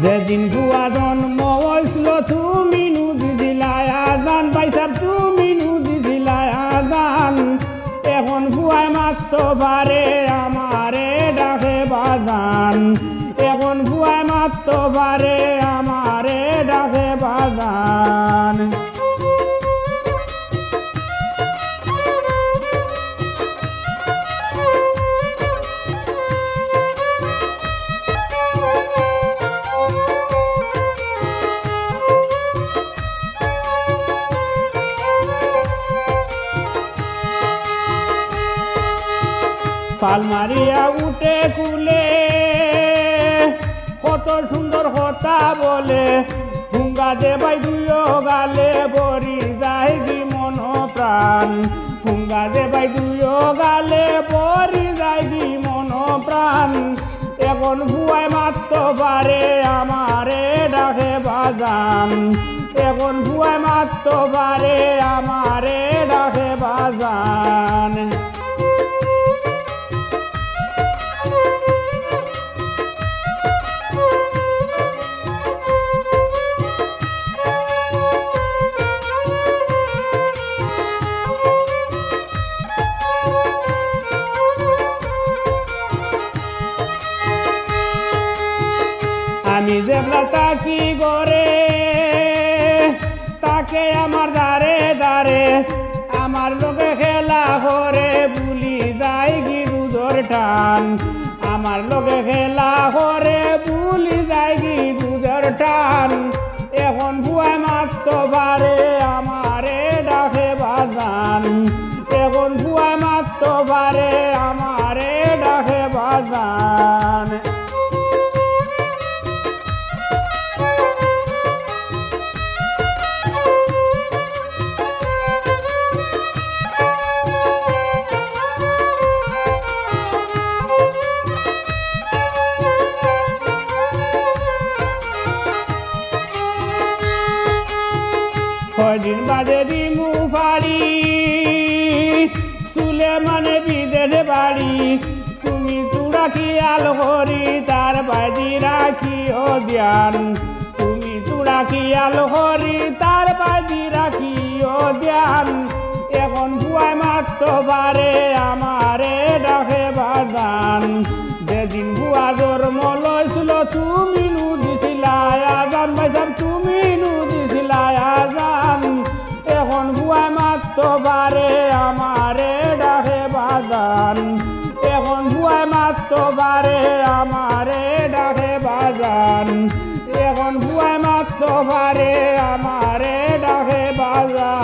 যেদিন ভুয়া জন্ম হয়েছিল তুমি নুদি দিলাই আজান পাইসাব তুমি নুদি দিলাই আজান এখন ভুয়ায় মারতে পারে আমারে ডাকে বাজান এখন ভুয়ায় মারতে পারে আমারে ডাকে বাজান পাল মারিয়া উঠে কুলে কত সুন্দর কথা বলে হুঙ্গা দে ভাই দুইও গালে বরি যায় কি মন প্রাণ হুঙ্গা দে ভাই দুইও গালে বরি যায় কি মন প্রাণ এখন ভুয়ায় মারতে পারে আমারে ডাকে বাজান এখন ভুয়ায় মারতে পারে আমারে ডাকে বাজান আমি যেগুলা তাকি করে তাকে আমার দারে দারে আমার লোকে খেলা করে বুলি যায় কি দুধর টান আমার লোকে খেলা করে বুলি যায় কি দুধর টান এখন ভুয়ায় মারতে পারে আমারে ডাকে বাজান এখন ভুয়ায় মারতে পারে আমারে ডাকে বাজান কদিন বাদে দিমু ফাড়ি তুলে মানে বিদেশে বাড়ি তুমি তুরা খেয়াল করি তার বাজি রাখিও ধ্যান তুমি তুরা খেয়াল করি তার বাজি রাখিও ধ্যান এখন ভুয়ায় মারতে পারে আমারে ডাকে বাজান যেদিন ভুয়া জন্ম লইছিল তুমি নুদিছিলাই আজান পাইসাব তুমি নুদিছিলাই আজান এখন ভুয়ায় মারতে পারে আমারে ডাকে বাজান এখন ভুয়ায় মারতে পারে আমারে ডাকে বাজান এখন ভুয়ায় মারতে পারে আমারে ডাকে বাজান।